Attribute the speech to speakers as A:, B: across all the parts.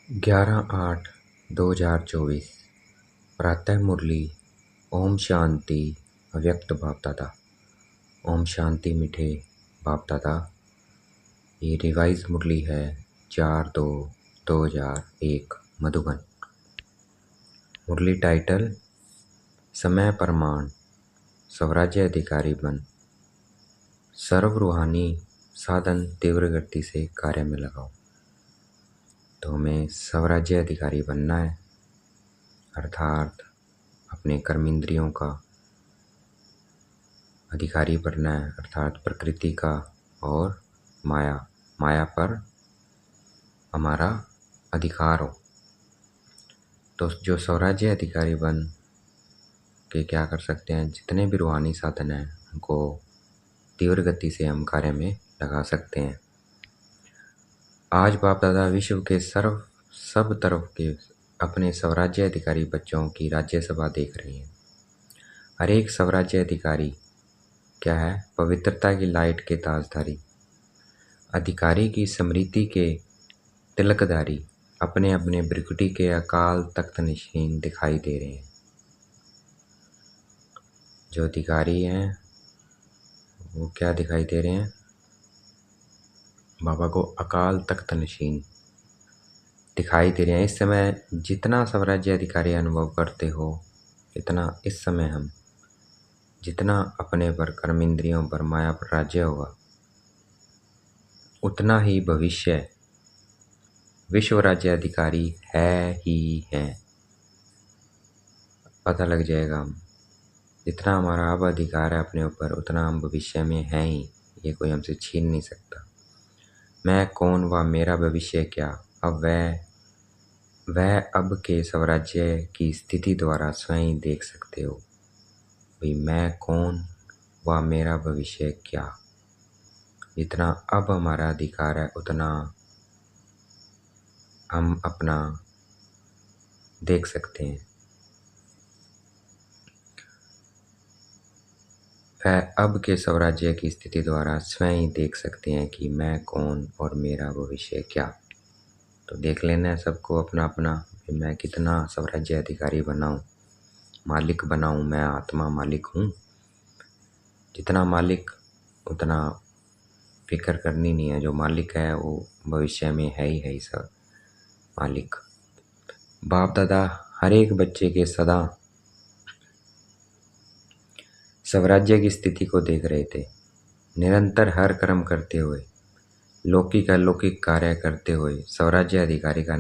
A: 11/8/2024 प्रातः मुरली। ओम शांति। अव्यक्त बाप दादा। ओम शांति मीठे बाप दादा। ये रिवाइज मुरली है 4/2/2001 मधुबन। मुरली टाइटल समय प्रमाण स्वराज्य अधिकारी बन। सर्व रूहानी साधन तीव्र गति से कार्य में लगाओ। तो हमें स्वराज्य अधिकारी बनना है, अर्थात अपने कर्मेंद्रियों का अधिकारी बनना है, अर्थात प्रकृति का और माया पर हमारा अधिकार हो। तो जो स्वराज्य अधिकारी बन के क्या कर सकते हैं, जितने भी रूहानी साधन हैं उनको तीव्र गति से हम कार्य में लगा सकते हैं। आज बाप दादा विश्व के सब तरफ के अपने स्वराज्य अधिकारी बच्चों की राज्यसभा देख रहे हैं। हर एक स्वराज्य अधिकारी क्या है, पवित्रता की लाइट के ताजधारी, अधिकारी की स्मृति के तिलकधारी, अपने अपने भ्रिकुटी के अकाल तख्त नशीन दिखाई दे रहे हैं। जो अधिकारी हैं वो क्या दिखाई दे रहे हैं, बाबा को अकाल तख्त नशीन दिखाई दे रहे हैं। इस समय जितना स्वराज्य अधिकारी अनुभव करते हो, इतना इस समय हम जितना अपने पर कर्मेंद्रियों पर माया पर राज्य होगा, उतना ही भविष्य विश्व राज्य अधिकारी है ही है। पता लग जाएगा हम जितना हमारा अब अधिकार है अपने ऊपर, उतना हम भविष्य में हैं ही। ये कोई हमसे छीन नहीं सकता। मैं कौन व मेरा भविष्य क्या, अब वह अब के स्वराज्य की स्थिति द्वारा स्वयं देख सकते हो। भाई मैं कौन व मेरा भविष्य क्या, जितना अब हमारा अधिकार है उतना हम अपना देख सकते हैं। वह अब के स्वराज्य की स्थिति द्वारा स्वयं देख सकते हैं कि मैं कौन और मेरा भविष्य क्या। तो देख लेना है सबको अपना अपना, मैं कितना स्वराज्य अधिकारी बनाऊं, मालिक बनाऊं। मैं आत्मा मालिक हूँ। जितना मालिक उतना फिक्र करनी नहीं है। जो मालिक है वो भविष्य में है ही सब मालिक। बाप दादा हर एक बच्चे के सदा स्वराज्य की स्थिति को देख रहे थे, निरंतर हर कर्म करते हुए, लौकिक अलौकिक कार्य करते हुए स्वराज्य अधिकारी का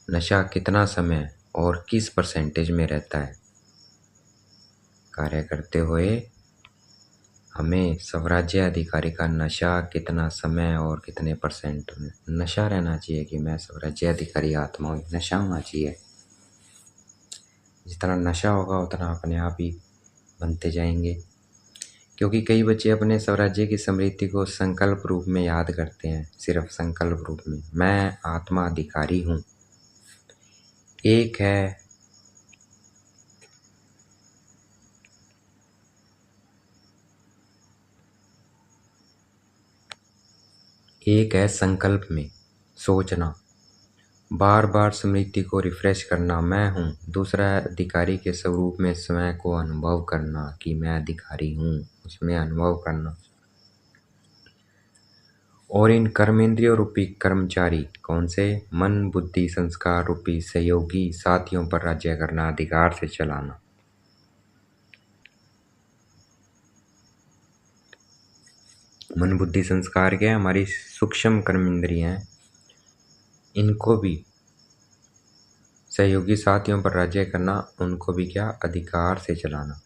A: नशा कितना समय और किस परसेंटेज में रहता है। कार्य करते हुए हमें स्वराज्य अधिकारी का नशा कितना समय और कितने परसेंट में नशा रहना चाहिए कि मैं स्वराज्य अधिकारी आत्मा हूँ। नशा होना चाहिए। जितना नशा होगा उतना अपने आप ही बनते जाएंगे। क्योंकि कई बच्चे अपने स्वराज्य की स्मृति को संकल्प रूप में याद करते हैं, सिर्फ संकल्प रूप में। मैं आत्मा अधिकारी हूँ। एक है संकल्प में सोचना, बार बार स्मृति को रिफ्रेश करना, मैं हूँ। दूसरा है अधिकारी के स्वरूप में स्वयं को अनुभव करना कि मैं अधिकारी हूँ, उसमें अनुभव करना। और इन कर्मेंद्रियों रूपी कर्मचारी कौन से, मन बुद्धि संस्कार रूपी सहयोगी साथियों पर राज्य करना, अधिकार से चलाना। मन बुद्धि संस्कार क्या है, हमारी सूक्ष्म कर्मेंद्रियां हैं, इनको भी सहयोगी साथियों पर राज्य करना, उनको भी क्या, अधिकार से चलाना।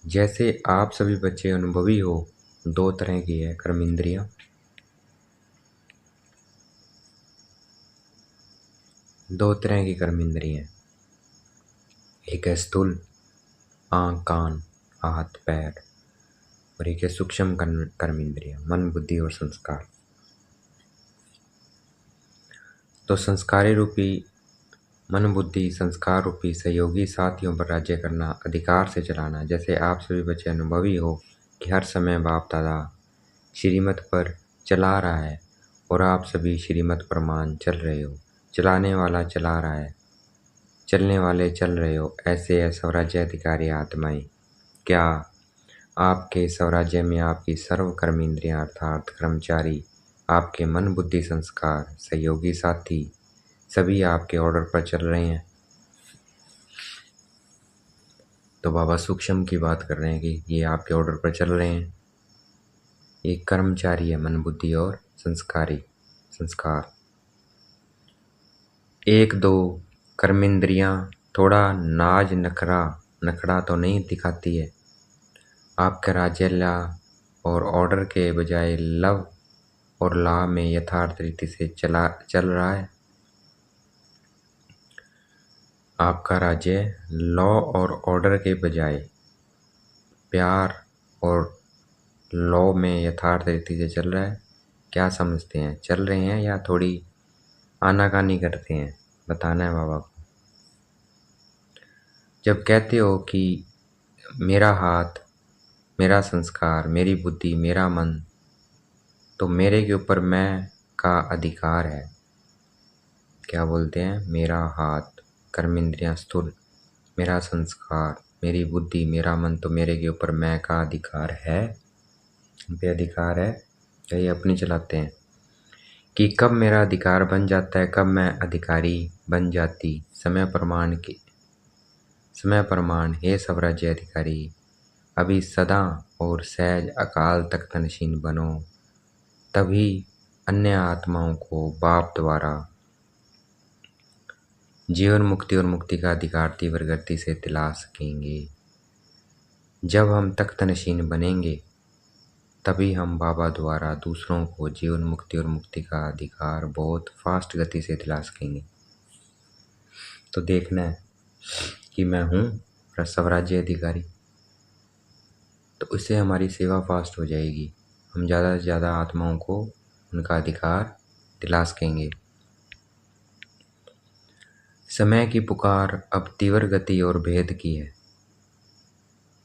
A: जैसे आप सभी बच्चे अनुभवी हो, दो तरह की है कर्मेंद्रियां। दो तरह की कर्मेंद्रियां, एक है स्थूल आँख कान हाथ पैर, और एक है सूक्ष्म कर्मेंद्रियां मन बुद्धि और संस्कार। तो संस्कारी रूपी मन बुद्धि संस्कार रूपी सहयोगी साथियों पर राज्य करना, अधिकार से चलाना। जैसे आप सभी बच्चे अनुभवी हो कि हर समय बाप दादा श्रीमत पर चला रहा है और आप सभी श्रीमत पर मान चल रहे हो। चलाने वाला चला रहा है, चलने वाले चल रहे हो। ऐसे है स्वराज्य अधिकारी आत्माएं। क्या आपके स्वराज्य में आपकी सर्व कर्म इंद्रियां अर्थात कर्मचारी, आपके मन बुद्धि संस्कार, सहयोगी साथी सभी आपके ऑर्डर पर चल रहे हैं? तो बाबा सूक्ष्म की बात कर रहे हैं कि ये आपके ऑर्डर पर चल रहे हैं। ये कर्मचारी है, मन बुद्धि और संस्कार। एक दो कर्मेंद्रियां थोड़ा नाज नखड़ा तो नहीं दिखाती है। आपका राज्य ला और ऑर्डर के बजाय लव और ला में यथार्थ रीति से चल रहा है। आपका राज्य लॉ और ऑर्डर के बजाय प्यार और लॉ में यथार्थ रीति से चल रहा है। क्या समझते हैं, चल रहे हैं या थोड़ी आनाकानी करते हैं? बताना है बाबा को। जब कहते हो कि मेरा हाथ, मेरा संस्कार, मेरी बुद्धि, मेरा मन, तो मेरे के ऊपर मैं का अधिकार है। क्या बोलते हैं? मेरा हाथ, कर्मेंद्रियां स्थूल, मेरा संस्कार, मेरी बुद्धि, मेरा मन, तो मेरे के ऊपर मैं का अधिकार है। पे अधिकार है या ये अपनी चलाते हैं? कि कब मेरा अधिकार बन जाता है, कब मैं अधिकारी बन जाती? समय प्रमाण हे स्वराज्य अधिकारी, अभी सदा और सहज अकाल तक तनशीन बनो, तभी अन्य आत्माओं को बाप द्वारा जीवन मुक्ति और मुक्ति का अधिकार तीव्र गति से दिला सकेंगे। जब हम तख्त नशीन बनेंगे तभी हम बाबा द्वारा दूसरों को जीवन मुक्ति और मुक्ति का अधिकार बहुत फास्ट गति से दिला सकेंगे। तो देखना है कि मैं हूँ स्वराज्य अधिकारी, तो उससे हमारी सेवा फास्ट हो जाएगी। हम ज़्यादा से ज़्यादा आत्माओं को उनका अधिकार दिला सकेंगे। समय की पुकार अब तीव्र गति और भेद की है।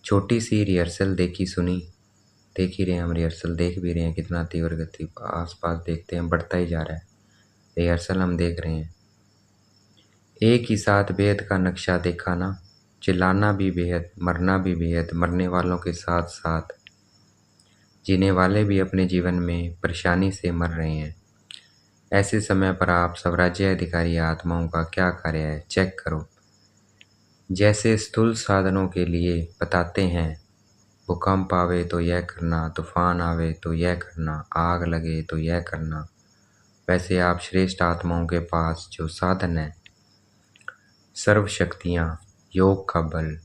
A: छोटी सी रिहर्सल देखी सुनी, देख ही रहे हैं हम, रिहर्सल देख भी रहे हैं, कितना तीव्र गति आसपास देखते हैं, बढ़ता ही जा रहा है। रिहर्सल हम देख रहे हैं। एक ही साथ बेहद का नक्शा देखा ना, चिल्लाना भी बेहद, मरना भी बेहद, मरने वालों के साथ साथ जीने वाले भी अपने जीवन में परेशानी से मर रहे हैं। ऐसे समय पर आप स्वराज्य अधिकारी आत्माओं का क्या कार्य है, चेक करो। जैसे स्थूल साधनों के लिए बताते हैं, भूकंप आवे तो यह करना, तूफान आवे तो यह करना, आग लगे तो यह करना, वैसे आप श्रेष्ठ आत्माओं के पास जो साधन है, सर्व शक्तियाँ, योग का बल,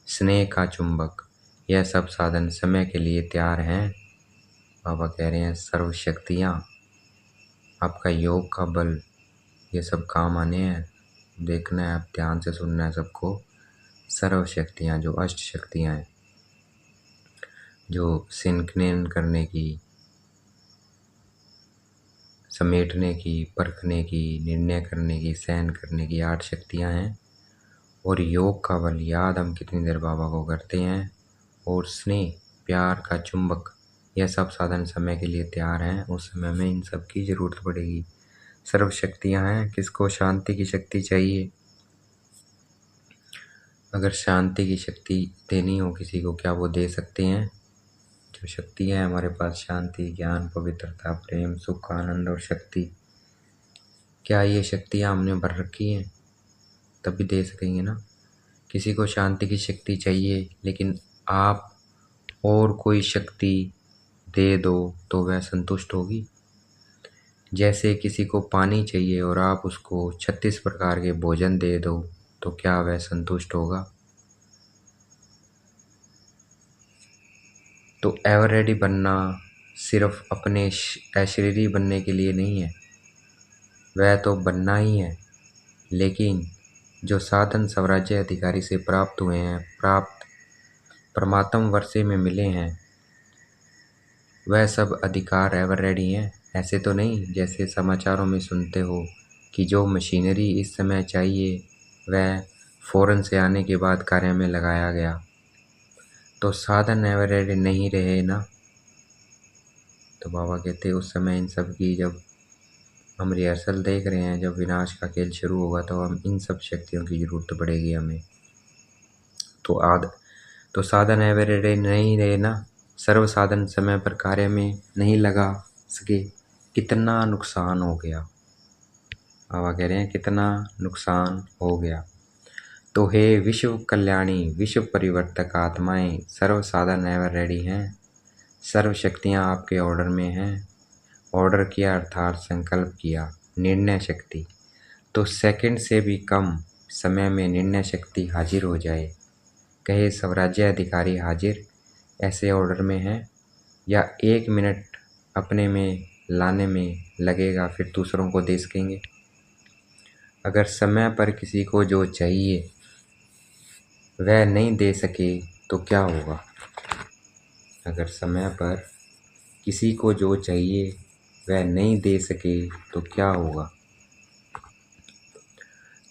A: स्नेह का चुंबक, यह सब साधन समय के लिए तैयार हैं। बाबा कह रहे हैं सर्व शक्तियाँ, आपका योग का बल, ये सब काम आने हैं। देखना है, आप ध्यान से सुनना है सबको। सर्व शक्तियाँ जो अष्ट शक्तियाँ हैं, जो सिंकनन करने की, समेटने की, परखने की, निर्णय करने की, सहन करने की 8 शक्तियाँ हैं। और योग का बल, याद हम कितनी देर बाबा को करते हैं। और स्नेह, प्यार का चुंबक, यह सब साधन समय के लिए तैयार हैं। उस समय में इन सब की जरूरत पड़ेगी। सर्व शक्तियाँ हैं। किसको शांति की शक्ति चाहिए? अगर शांति की शक्ति देनी हो किसी को, क्या वो दे सकते हैं? जो शक्ति है हमारे पास, शांति, ज्ञान, पवित्रता, प्रेम, सुख, आनंद और शक्ति, क्या ये शक्तियाँ हमने भर रखी हैं? तभी दे सकेंगे ना। किसी को शांति की शक्ति चाहिए, लेकिन आप और कोई शक्ति दे दो तो वह संतुष्ट होगी। जैसे किसी को पानी चाहिए और आप उसको 36 प्रकार के भोजन दे दो, तो क्या वह संतुष्ट होगा? तो एवर रेडी बनना सिर्फ अपने अशरीरी बनने के लिए नहीं है, वह तो बनना ही है। लेकिन जो साधन स्वराज्य अधिकारी से प्राप्त हुए हैं, प्राप्त परमात्म वर्षे में मिले हैं, वह सब अधिकार एवर रेडी हैं। ऐसे तो नहीं जैसे समाचारों में सुनते हो कि जो मशीनरी इस समय चाहिए वह फ़ौरन से आने के बाद कार्य में लगाया गया। तो साधन एवर रेडी नहीं रहे ना। तो बाबा कहते उस समय इन सब की, जब हम रिहर्सल देख रहे हैं, जब विनाश का खेल शुरू होगा तो हम इन सब शक्तियों की ज़रूरत पड़ेगी हमें। तो साधन एवरीडे नहीं रहे ना, सर्व साधन समय पर कार्य में नहीं लगा सके, कितना नुकसान हो गया। बाबा कह रहे हैं कितना नुकसान हो गया। तो हे विश्व कल्याणी, विश्व परिवर्तक आत्माएं, सर्व साधन एवर रेडी हैं, सर्व शक्तियाँ आपके ऑर्डर में हैं। ऑर्डर किया अर्थात संकल्प किया, निर्णय शक्ति। तो सेकंड से भी कम समय में निर्णय शक्ति हाजिर हो जाए। कहे स्वराज्य अधिकारी हाजिर ऐसे ऑर्डर में है, या 1 मिनट अपने में लाने में लगेगा फिर दूसरों को दे सकेंगे। अगर समय पर किसी को जो चाहिए वह नहीं दे सके तो क्या होगा? अगर समय पर किसी को जो चाहिए वह नहीं दे सके तो क्या होगा?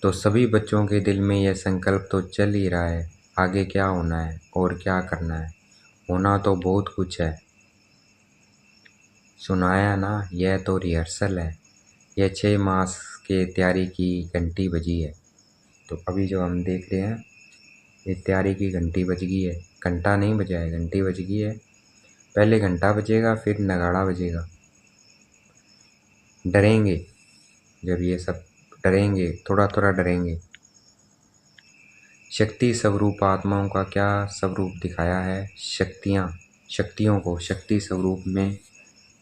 A: तो सभी बच्चों के दिल में यह संकल्प तो चल ही रहा है, आगे क्या होना है और क्या करना है। होना तो बहुत कुछ है, सुनाया ना, यह तो रिहर्सल है। यह 6 मास के तैयारी की घंटी बजी है। तो अभी जो हम देख रहे हैं ये तैयारी की घंटी बज गई है। घंटा नहीं बजा है, घंटी बज गई है। पहले घंटा बजेगा फिर नगाड़ा बजेगा। डरेंगे, जब ये सब डरेंगे, थोड़ा थोड़ा डरेंगे। शक्ति स्वरूप आत्माओं का क्या स्वरूप दिखाया है? शक्तियों को शक्ति स्वरूप में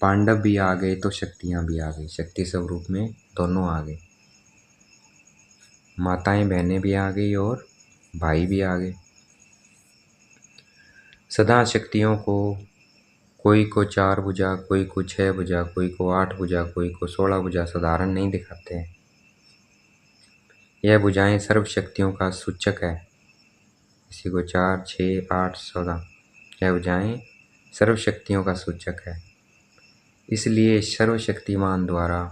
A: पांडव भी आ गए तो शक्तियाँ भी आ गई। शक्ति स्वरूप में दोनों आ गए, माताएं बहनें भी आ गई और भाई भी आ गए। सदा शक्तियों को, कोई को 4 भुजा, कोई को 6 भुजा, कोई को 8 भुजा, कोई को 16 भुजा साधारण नहीं दिखाते हैं। यह भुजाएं सर्व शक्तियों का सूचक है। किसी को 4, 6, 8, 16, यह भुजाएं सर्व शक्तियों का सूचक है। इसलिए सर्वशक्तिमान द्वारा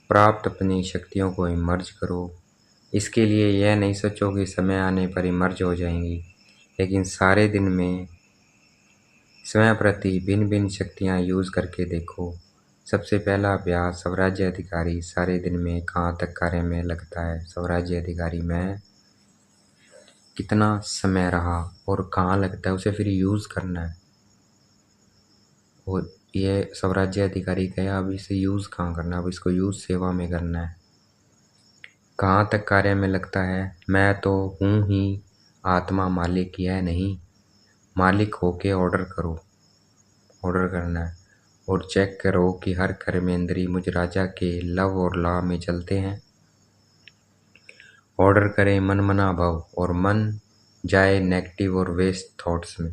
A: प्राप्त अपनी शक्तियों को इमर्ज करो। इसके लिए यह नहीं सोचो कि समय आने पर इमर्ज हो जाएंगी, लेकिन सारे दिन में स्वयं प्रति भिन्न भिन्न शक्तियाँ यूज़ करके देखो। सबसे पहला अभ्यास, स्वराज्य अधिकारी सारे दिन में कहाँ तक कार्य में लगता है। स्वराज्य अधिकारी में कितना समय रहा और कहाँ लगता है, उसे फिर यूज़ करना है। और ये स्वराज्य अधिकारी गया, अब इसे यूज़ कहाँ करना है, अब इसको यूज़ सेवा में करना है। कहाँ तक कार्य में लगता है? मैं तो हूँ ही आत्मा, मालिक यह नहीं। मालिक होके ऑर्डर करो, ऑर्डर करना है। और चेक करो कि हर कर्मेंद्री मुझ राजा के लव और लॉ में चलते हैं। ऑर्डर करें मन मना भाव, और मन जाए नेगेटिव और वेस्ट थॉट्स में।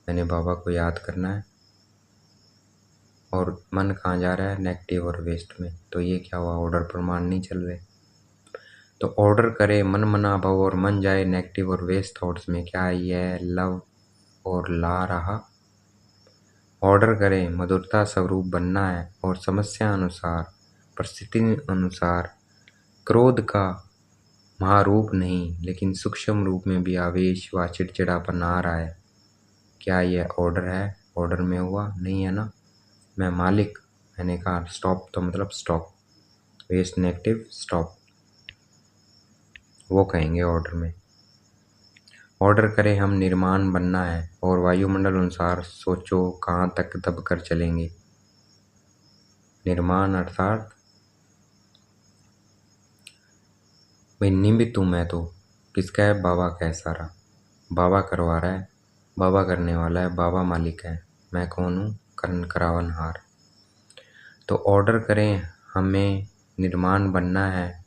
A: मैंने बाबा को याद करना है और मन कहाँ जा रहा है? नेगेटिव और वेस्ट में। तो ये क्या हुआ? ऑर्डर प्रमाण नहीं चल रहे। तो ऑर्डर करे मन मना भाव और मन जाए नेगेटिव और वेस्ट थॉट्स में। क्या है? यह लव और ला रहा। ऑर्डर करें मधुरता स्वरूप बनना है और समस्या अनुसार, परिस्थिति अनुसार क्रोध का महारूप नहीं, लेकिन सूक्ष्म रूप में भी आवेश व चिड़चिड़ापन आ रहा है। क्या यह ऑर्डर है? ऑर्डर में हुआ नहीं है ना। मैं मालिक, मैंने कहा स्टॉप, तो मतलब स्टॉप। वेस्ट नेगेटिव स्टॉप, वो कहेंगे ऑर्डर में। ऑर्डर करें हम निर्माण बनना है और वायुमंडल अनुसार सोचो कहाँ तक दब कर चलेंगे। निर्माण अर्थात भाई निमित्त हूँ मैं तो। किसका है? बाबा का है सारा। बाबा करवा रहा है, बाबा करने वाला है, बाबा मालिक है। मैं कौन हूँ? कर्ण करावनहार। तो ऑर्डर करें हमें निर्माण बनना है,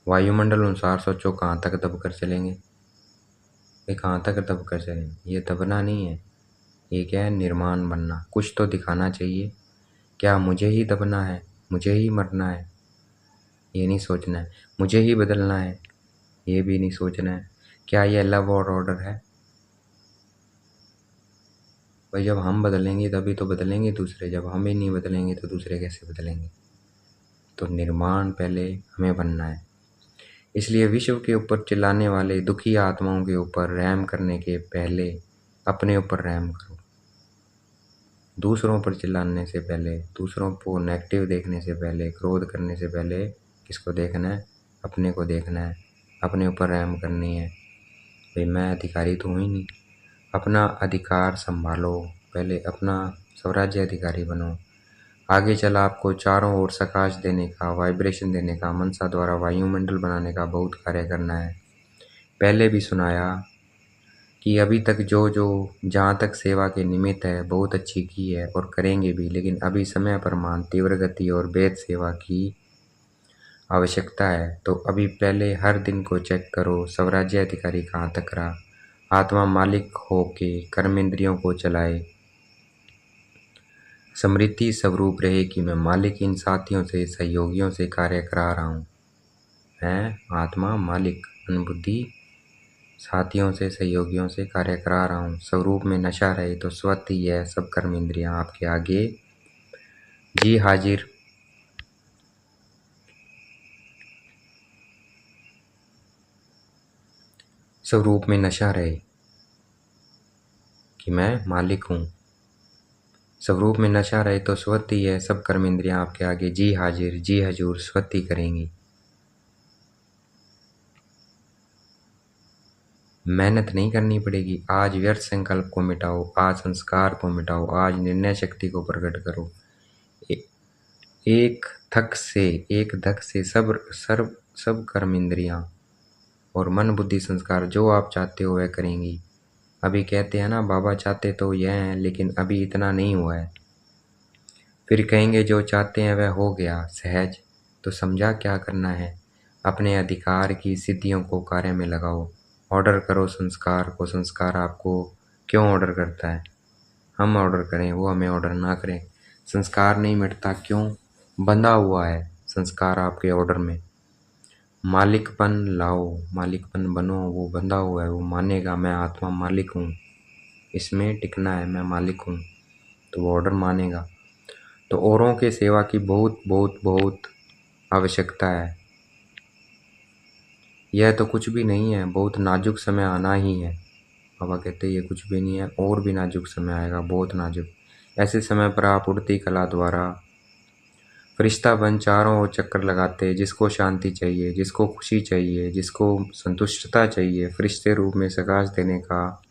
A: वायुमंडल अनुसार सोचो कहाँ तक दब कर चलेंगे। ये कहाँ तक दब कर चलेंगे? ये दबना नहीं है, ये क्या है? निर्माण बनना। कुछ तो दिखाना चाहिए। क्या मुझे ही दबना है, मुझे ही मरना है? ये नहीं सोचना है। मुझे ही बदलना है, ये भी नहीं सोचना है। क्या यह लव और ऑर्डर है? भाई जब हम बदलेंगे तभी तो बदलेंगे दूसरे, जब हम ही नहीं बदलेंगे तो दूसरे कैसे बदलेंगे? तो निर्माण पहले हमें बनना है। इसलिए विश्व के ऊपर चिल्लाने वाले दुखी आत्माओं के ऊपर रहम करने के पहले अपने ऊपर रहम करो। दूसरों पर चिल्लाने से पहले, दूसरों को नेगेटिव देखने से पहले, क्रोध करने से पहले किसको देखना है? अपने को देखना है, अपने ऊपर रहम करनी है। भाई मैं अधिकारी तो हूँ ही नहीं। अपना अधिकार संभालो, पहले अपना स्वराज्य अधिकारी बनो। आगे चला आपको चारों ओर प्रकाश देने का, वाइब्रेशन देने का, मनसा द्वारा वायुमंडल बनाने का बहुत कार्य करना है। पहले भी सुनाया कि अभी तक जो जो जहाँ तक सेवा के निमित्त है बहुत अच्छी की है और करेंगे भी, लेकिन अभी समय प्रमाण, तीव्र गति और वेद सेवा की आवश्यकता है। तो अभी पहले हर दिन को चेक करो, स्वराज्य अधिकारी कहाँ तक रहा। आत्मा मालिक हो के कर्म इंद्रियों को चलाए, स्मृति स्वरूप रहे कि मैं मालिक इन साथियों से, सहयोगियों से कार्य करा रहा हूँ। मैं आत्मा मालिक अनुभूति साथियों से, सहयोगियों से कार्य करा रहा हूँ। स्वरूप में नशा रहे तो स्वत ही है सब कर्म इंद्रियाँ आपके आगे जी हाजिर। स्वरूप में नशा रहे कि मैं मालिक हूँ। स्वरूप में नशा रहे तो स्वत ही है सब कर्म इंद्रियाँ आपके आगे जी हाजिर, जी हजूर स्वत ही करेंगी। मेहनत नहीं करनी पड़ेगी। आज व्यर्थ संकल्प को मिटाओ, आज संस्कार को मिटाओ, आज निर्णय शक्ति को प्रकट करो। एक धक से सब कर्म इंद्रियां और मन बुद्धि संस्कार जो आप चाहते हो वह करेंगी। अभी कहते हैं ना बाबा चाहते तो यह हैं, लेकिन अभी इतना नहीं हुआ है। फिर कहेंगे जो चाहते हैं वह हो गया सहज। तो समझा क्या करना है? अपने अधिकार की सिद्धियों को कार्य में लगाओ। ऑर्डर करो संस्कार को। संस्कार आपको क्यों ऑर्डर करता है? हम ऑर्डर करें, वो हमें ऑर्डर ना करें। संस्कार नहीं मिटता क्यों? बंधा हुआ है संस्कार आपके ऑर्डर में। मालिकपन लाओ, मालिकपन बनो। वो बंधा हुआ है, वो मानेगा मैं आत्मा मालिक हूँ, इसमें टिकना है, मैं मालिक हूँ, तो वो ऑर्डर मानेगा। तो औरों के सेवा की बहुत बहुत बहुत आवश्यकता है। यह तो कुछ भी नहीं है, बहुत नाजुक समय आना ही है। बाबा कहते ये कुछ भी नहीं है, और भी नाजुक समय आएगा, बहुत नाजुक। ऐसे समय पर आप उड़ती कला द्वारा फरिश्ता बन चारों ओर चक्कर लगाते, जिसको शांति चाहिए, जिसको खुशी चाहिए, जिसको संतुष्टता चाहिए, फरिश्ते रूप में प्रकाश देने का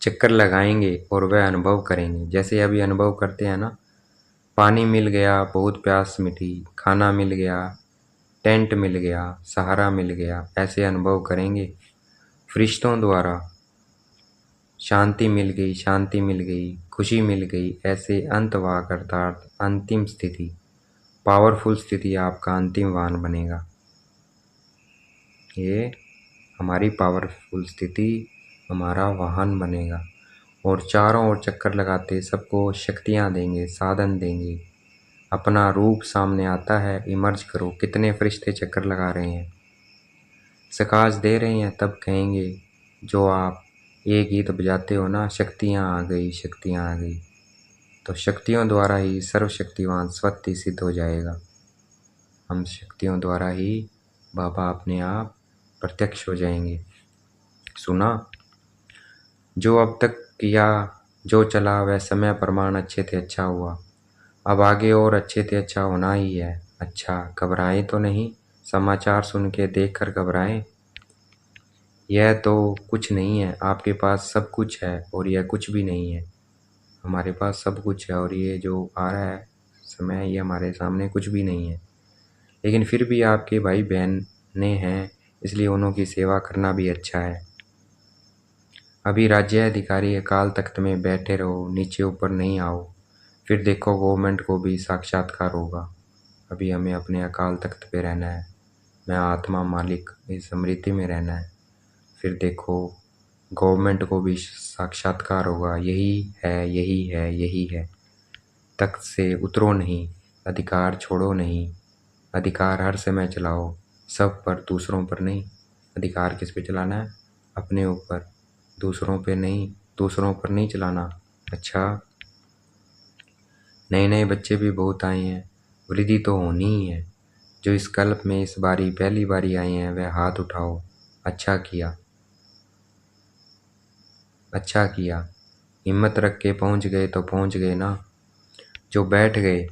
A: चक्कर लगाएंगे और वह अनुभव करेंगे। जैसे अभी अनुभव करते हैं ना, पानी मिल गया, बहुत प्यास मिटी, खाना मिल गया, टेंट मिल गया, सहारा मिल गया, ऐसे अनुभव करेंगे। फरिश्तों द्वारा शांति मिल गई, शांति मिल गई, खुशी मिल गई, ऐसे अंतवाक अर्थात अंतिम स्थिति, पावरफुल स्थिति आपका अंतिम वाहन बनेगा। ये हमारी पावरफुल स्थिति हमारा वाहन बनेगा। और चारों ओर चक्कर लगाते सबको शक्तियाँ देंगे, साधन देंगे। अपना रूप सामने आता है, इमर्ज करो। कितने फरिश्ते चक्कर लगा रहे हैं, प्रकाश दे रहे हैं, तब कहेंगे जो आप ये गीत बजाते हो ना, शक्तियाँ आ गई, शक्तियाँ आ गई। तो शक्तियों द्वारा ही सर्वशक्तिवान स्वतः सिद्ध हो जाएगा। हम शक्तियों द्वारा ही बाबा अपने आप प्रत्यक्ष हो जाएंगे। सुना? जो अब तक किया, जो चला वह समय प्रमाण अच्छे थे, अच्छा हुआ। अब आगे और अच्छे थे अच्छा होना ही है। अच्छा, घबराएं तो नहीं, समाचार सुन के देख कर घबराएं। यह तो कुछ नहीं है, आपके पास सब कुछ है और यह कुछ भी नहीं है। हमारे पास सब कुछ है और ये जो आ रहा है समय, ये हमारे सामने कुछ भी नहीं है। लेकिन फिर भी आपके भाई बहनें हैं, इसलिए उन्हों की सेवा करना भी अच्छा है। अभी राज्य अधिकारी अकाल तख्त में बैठे रहो, नीचे ऊपर नहीं आओ, फिर देखो गवर्नमेंट को भी साक्षात्कार होगा। अभी हमें अपने अकाल तख्त पे रहना है, मैं आत्मा मालिक इस स्मृति में रहना है। फिर देखो गवर्नमेंट को भी साक्षात्कार होगा। यही है, यही है, यही है। तख्त से उतरो नहीं, अधिकार छोड़ो नहीं। अधिकार हर समय चलाओ, सब पर, दूसरों पर नहीं। अधिकार किस पे चलाना है? अपने ऊपर, दूसरों पे नहीं, दूसरों पर नहीं चलाना। अच्छा, नए नए बच्चे भी बहुत आए हैं, वृद्धि तो होनी ही है। जो इस कल्प में इस बारी पहली बारी आए हैं वह हाथ उठाओ। अच्छा किया, अच्छा किया। हिम्मत रख के पहुँच गए तो पहुँच गए ना। जो बैठ गए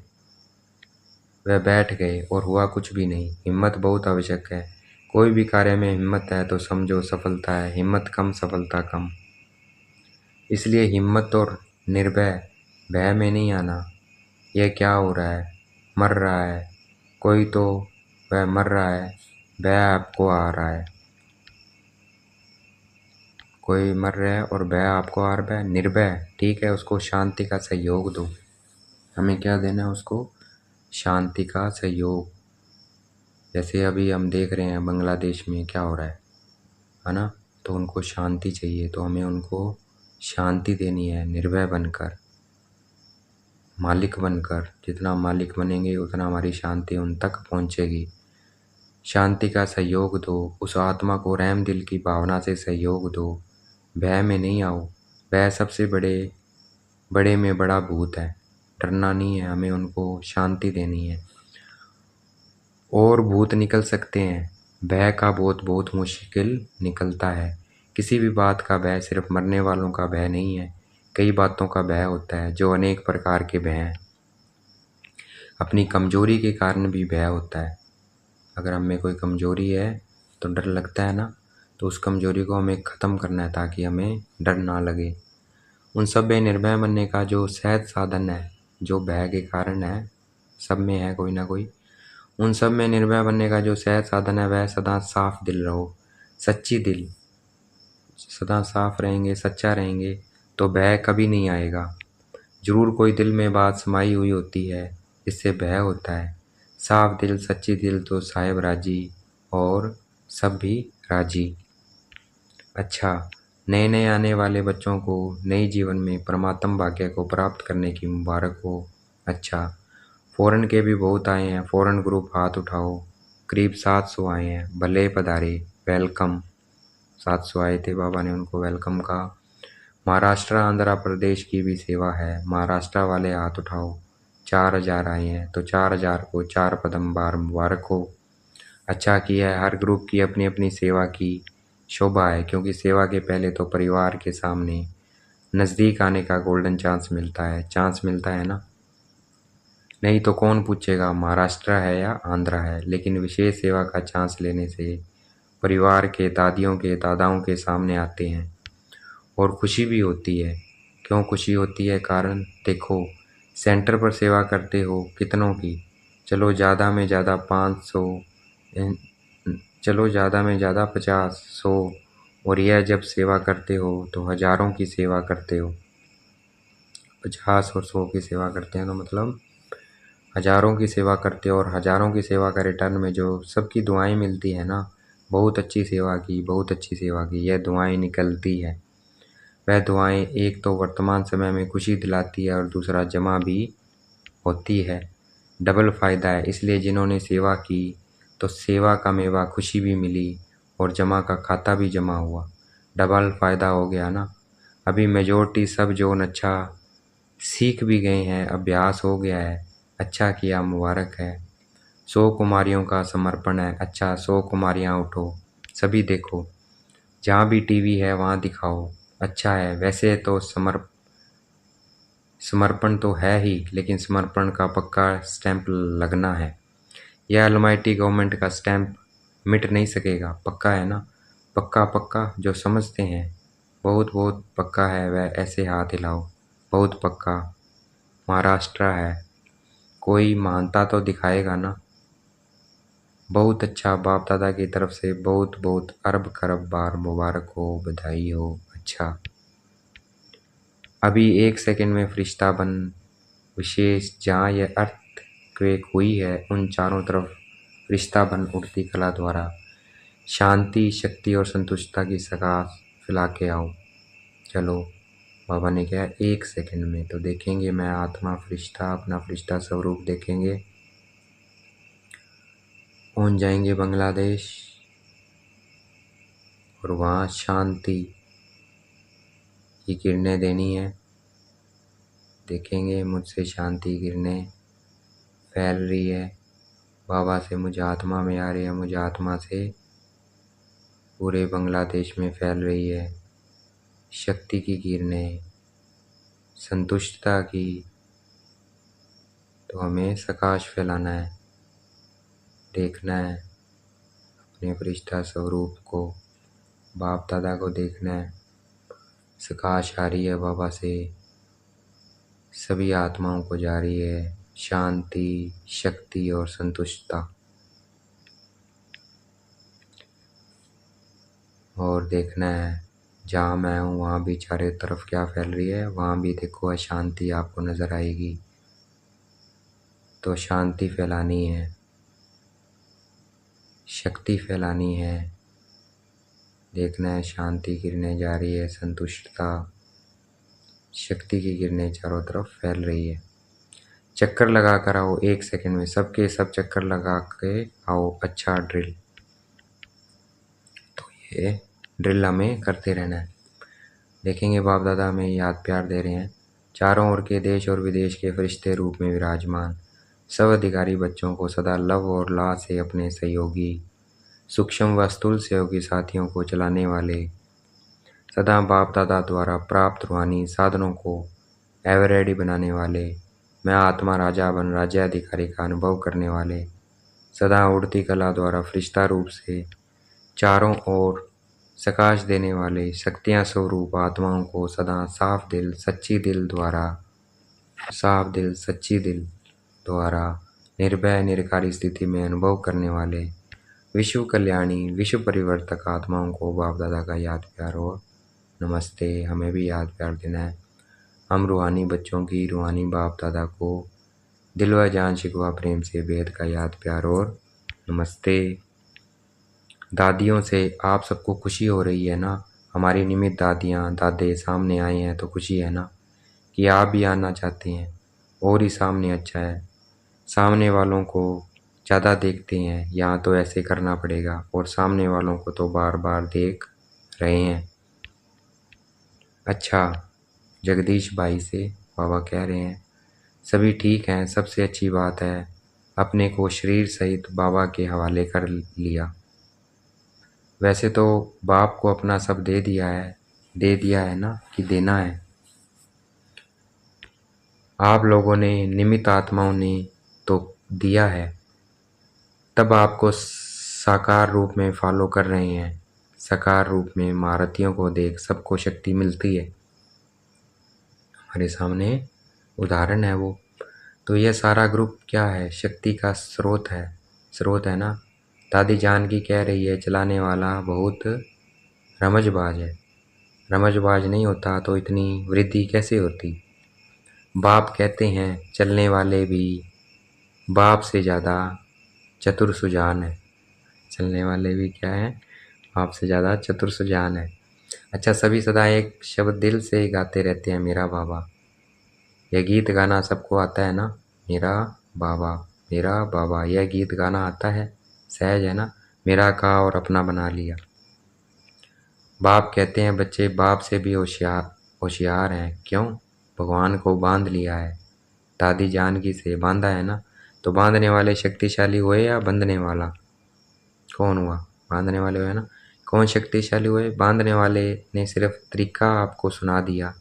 A: वह बैठ गए और हुआ कुछ भी नहीं। हिम्मत बहुत आवश्यक है। कोई भी कार्य में हिम्मत है तो समझो सफलता है, हिम्मत कम सफलता कम। इसलिए हिम्मत और निर्भय, भय में नहीं आना। यह क्या हो रहा है? मर रहा है कोई तो वह मर रहा है, भय आपको आ रहा है। कोई मर रहा है और भय आपको आ रहा है। निर्भय ठीक है, उसको शांति का सहयोग दो। हमें क्या देना है उसको? शांति का सहयोग। जैसे अभी हम देख रहे हैं बांग्लादेश में क्या हो रहा है ना। तो उनको शांति चाहिए, तो हमें उनको शांति देनी है, निर्भय बनकर, मालिक बनकर। जितना मालिक बनेंगे उतना हमारी शांति उन तक पहुँचेगी। शांति का सहयोग दो, उस आत्मा को रहम दिल की भावना से सहयोग दो। भय में नहीं आओ। भय सबसे बड़े में बड़ा भूत है। डरना नहीं है, हमें उनको शांति देनी है। और भूत निकल सकते हैं, भय का बहुत बहुत मुश्किल निकलता है। किसी भी बात का भय सिर्फ मरने वालों का भय नहीं है, कई बातों का भय होता है, जो अनेक प्रकार के भय हैं। अपनी कमजोरी के कारण भी भय होता है। अगर हम में कोई कमजोरी है तो डर लगता है ना, तो उस कमजोरी को हमें ख़त्म करना है ताकि हमें डर ना लगे। उन सब में निर्भय बनने का जो सहज साधन है, जो भय के कारण है, सब में है कोई ना कोई। उन सब में निर्भय बनने का जो सहज साधन है वह सदा साफ दिल रहो। सच्ची दिल, सदा साफ रहेंगे, सच्चा रहेंगे तो भय कभी नहीं आएगा। जरूर कोई दिल में बात समाई हुई होती है जिससे भय होता है। साफ दिल, सच्ची दिल तो साहेब राजी और सब भी राजी। अच्छा, नए नए आने वाले बच्चों को नए जीवन में परमात्म भाग्य को प्राप्त करने की मुबारक हो। अच्छा, फ़ॉरेन के भी बहुत आए हैं, फ़ॉरेन ग्रुप हाथ उठाओ। करीब 700 आए हैं, भले पधारे, वेलकम। 700 आए थे, बाबा ने उनको वेलकम कहा। महाराष्ट्र आंध्र प्रदेश की भी सेवा है, महाराष्ट्र वाले हाथ उठाओ। 4000 आए हैं तो 4000 को 4 पदम बार मुबारक हो। अच्छा किया है, हर ग्रुप की अपनी अपनी सेवा की शोभा है, क्योंकि सेवा के पहले तो परिवार के सामने नज़दीक आने का गोल्डन चांस मिलता है ना। नहीं तो कौन पूछेगा महाराष्ट्र है या आंध्र है। लेकिन विशेष सेवा का चांस लेने से परिवार के दादियों के दादाओं के सामने आते हैं और खुशी भी होती है। क्यों खुशी होती है? कारण देखो, सेंटर पर सेवा करते हो कितनों की? चलो ज़्यादा में ज़्यादा 500, चलो ज़्यादा में ज़्यादा 50, 100, और यह जब सेवा करते हो तो हज़ारों की सेवा करते हो। 50 और 100 की सेवा करते हैं तो मतलब हज़ारों की सेवा करते हो, और हज़ारों की सेवा का रिटर्न में जो सबकी दुआएं मिलती है ना, बहुत अच्छी सेवा की, बहुत अच्छी सेवा की, यह दुआएं निकलती है। वह दुआएं एक तो वर्तमान समय में खुशी दिलाती है और दूसरा जमा भी होती है। डबल फ़ायदा है। इसलिए जिन्होंने सेवा की तो सेवा का मेवा खुशी भी मिली और जमा का खाता भी जमा हुआ। डबल फ़ायदा हो गया ना। अभी मेजॉरिटी सब जोन अच्छा सीख भी गए हैं, अभ्यास हो गया है। अच्छा किया, मुबारक है। 100 कुमारियों का समर्पण है। अच्छा, 100 कुमारियाँ उठो, सभी देखो, जहाँ भी टीवी है वहाँ दिखाओ। अच्छा है। वैसे तो समर्पण तो है ही, लेकिन समर्पण का पक्का स्टैंप लगना है। यह अलमाइटी गवर्नमेंट का स्टैंप मिट नहीं सकेगा, पक्का है ना। पक्का पक्का, जो समझते हैं बहुत बहुत पक्का है वह ऐसे हाथ हिलाओ। बहुत पक्का। महाराष्ट्र है, कोई मानता तो दिखाएगा ना। बहुत अच्छा, बाप दादा की तरफ से बहुत बहुत अरब खरब बार मुबारक हो, बधाई हो। अच्छा, अभी 1 सेकंड में फरिश्ता बन विशेष जहाँ यह अर्थ क्वेक हुई है उन चारों तरफ फरिश्ता बन उड़ती कला द्वारा शांति, शक्ति और संतुष्टता की सगास फैला के आओ। चलो, बाबा ने कहा 1 सेकंड में। तो देखेंगे, मैं आत्मा फरिश्ता अपना फरिश्ता स्वरूप देखेंगे। पहुँच जाएंगे बांग्लादेश और वहाँ शांति की किरणें देनी है। देखेंगे मुझसे शांति किरणें फैल रही है। बाबा से मुझे आत्मा में आ रही है, मुझे आत्मा से पूरे बांग्लादेश में फैल रही है शक्ति की किरणें। संतुष्टता की, तो हमें सकाश फैलाना है, देखना है अपने फरिश्ता स्वरूप को, बाप दादा को देखना है। सकाश आ रही है बाबा से, सभी आत्माओं को जा रही है शांति, शक्ति और संतुष्टता। और देखना है जहाँ मैं हूँ वहाँ भी चारों तरफ क्या फैल रही है, वहाँ भी देखो अशांति आपको नज़र आएगी। तो शांति फैलानी है, शक्ति फैलानी है। देखना है शांति किरणें जा रही है, संतुष्टता, शक्ति की किरणें चारों तरफ फैल रही है। चक्कर लगा कर आओ 1 सेकंड में, सबके सब चक्कर लगा के आओ। अच्छा ड्रिल, तो ये ड्रिल हमें करते रहना है। देखेंगे बाप दादा हमें याद प्यार दे रहे हैं। चारों ओर के देश और विदेश के फरिश्ते रूप में विराजमान सब अधिकारी बच्चों को सदा लव और ला से अपने सहयोगी, सूक्ष्म व स्थूल सहयोगी साथियों को चलाने वाले, सदा बाप दादा द्वारा प्राप्त रूहानी साधनों को एवर रेडी बनाने वाले, मैं आत्मा राजा बन राज्याधिकारी का अनुभव करने वाले, सदा उड़ती कला द्वारा फरिश्ता रूप से चारों ओर सकाश देने वाले शक्तियाँ स्वरूप आत्माओं को सदा साफ दिल सच्ची दिल द्वारा निर्भय निरकारी स्थिति में अनुभव करने वाले विश्व कल्याणी विश्व परिवर्तक आत्माओं को बाप दादा का याद प्यार और नमस्ते। हमें भी याद प्यार देना है। हम रूहानी बच्चों की रूहानी बाप दादा को दिल व जान शिकवा प्रेम से बेहद का याद प्यार और नमस्ते। दादियों से आप सबको खुशी हो रही है ना? हमारी निमित्त दादियाँ दादे सामने आए हैं तो खुशी है ना कि आप भी आना चाहते हैं। और ही सामने अच्छा है, सामने वालों को ज़्यादा देखते हैं, यहाँ तो ऐसे करना पड़ेगा, और सामने वालों को तो बार बार देख रहे हैं। अच्छा, जगदीश भाई से बाबा कह रहे हैं सभी ठीक हैं, सबसे अच्छी बात है अपने को शरीर सहित बाबा के हवाले कर लिया। वैसे तो बाप को अपना सब दे दिया है ना, कि देना है। आप लोगों ने निमित्त आत्माओं ने तो दिया है, तब आपको साकार रूप में फॉलो कर रहे हैं। साकार रूप में महारथियों को देख सबको शक्ति मिलती है। हमारे सामने उदाहरण है वो। तो यह सारा ग्रुप क्या है? शक्ति का स्रोत है ना। दादी जानकी कह रही है चलाने वाला बहुत रमजबाज है। रमजबाज नहीं होता तो इतनी वृद्धि कैसे होती? बाप कहते हैं चलने वाले भी बाप से ज़्यादा चतुर सुजान है। चलने वाले भी क्या है? बाप से ज़्यादा चतुर सुजान है। अच्छा, सभी सदा एक शब्द दिल से गाते रहते हैं, मेरा बाबा। यह गीत गाना सबको आता है ना? मेरा बाबा, यह गीत गाना आता है, सहज है ना? मेरा कहा और अपना बना लिया। बाप कहते हैं बच्चे बाप से भी होशियार हैं। क्यों? भगवान को बांध लिया है। दादी जानकी से बांधा है ना। तो बांधने वाले शक्तिशाली हुए या बंधने वाला कौन हुआ? बांधने वाले हुए ना। कौन शक्तिशाली हुए? बांधने वाले ने सिर्फ तरीका आपको सुना दिया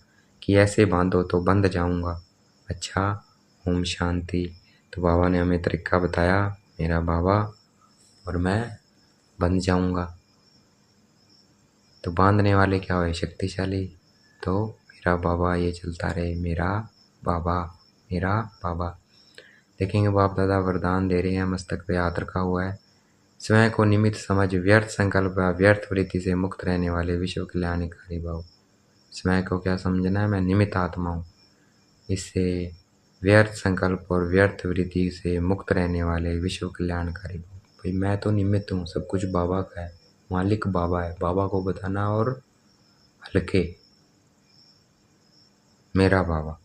A: कि ऐसे बांधो तो बंध जाऊंगा। अच्छा, ओम शांति। तो बाबा ने हमें तरीका बताया, मेरा बाबा, और मैं बंध जाऊंगा। तो बांधने वाले क्या हुए? शक्तिशाली। तो मेरा बाबा ये चलता रहे, मेरा बाबा। देखेंगे बाप दादा वरदान दे रहे हैं, मस्तक पे हाथ रखा हुआ है। स्वयं को निमित्त समझ व्यर्थ संकल्प व व्यर्थ वृत्ति से मुक्त रहने वाले विश्व कल्याणकारी भाव। स्वयं को क्या समझना है? मैं निमित्त आत्मा हूँ। इससे व्यर्थ संकल्प और व्यर्थ वृत्ति से मुक्त रहने वाले विश्व कल्याणकारी भाव। भाई मैं तो निमित्त हूँ, सब कुछ बाबा का है, मालिक बाबा है। बाबा को बताना और हल्के, मेरा बाबा।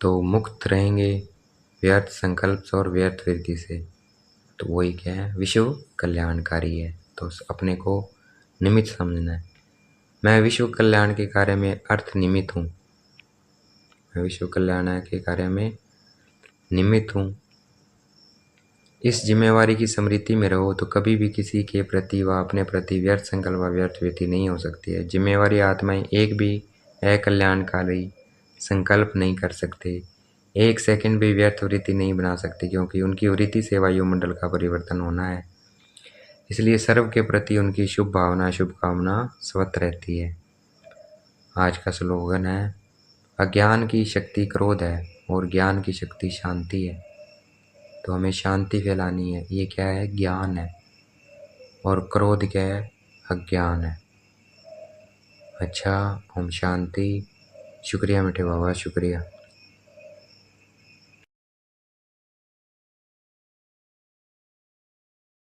A: तो मुक्त रहेंगे व्यर्थ संकल्प और व्यर्थ वृत्ति से। तो वही क्या है? विश्व कल्याणकारी है। तो अपने को निमित्त समझना है। मैं विश्व कल्याण के कार्य में अर्थ निमित्त हूँ। मैं विश्व कल्याण के कार्य में निमित्त हूँ। इस जिम्मेवारी की स्मृति में रहो तो कभी भी किसी के प्रति व अपने प्रति व्यर्थ संकल्प व व्यर्थ वृत्ति नहीं हो सकती है। जिम्मेवारी आत्माएं एक भी अकल्याणकारी संकल्प नहीं कर सकते, एक सेकंड भी व्यर्थ वृत्ति नहीं बना सकते, क्योंकि उनकी वृत्ति से वायुमंडल का परिवर्तन होना है। इसलिए सर्व के प्रति उनकी शुभ भावना शुभकामना स्वत रहती है। आज का स्लोगन है, अज्ञान की शक्ति क्रोध है और ज्ञान की शक्ति शांति है। तो हमें शांति फैलानी है। ये क्या है? ज्ञान है। और क्रोध क्या है? अज्ञान है। अच्छा, ओम शांति। शुक्रिया मीठे बाबा, शुक्रिया।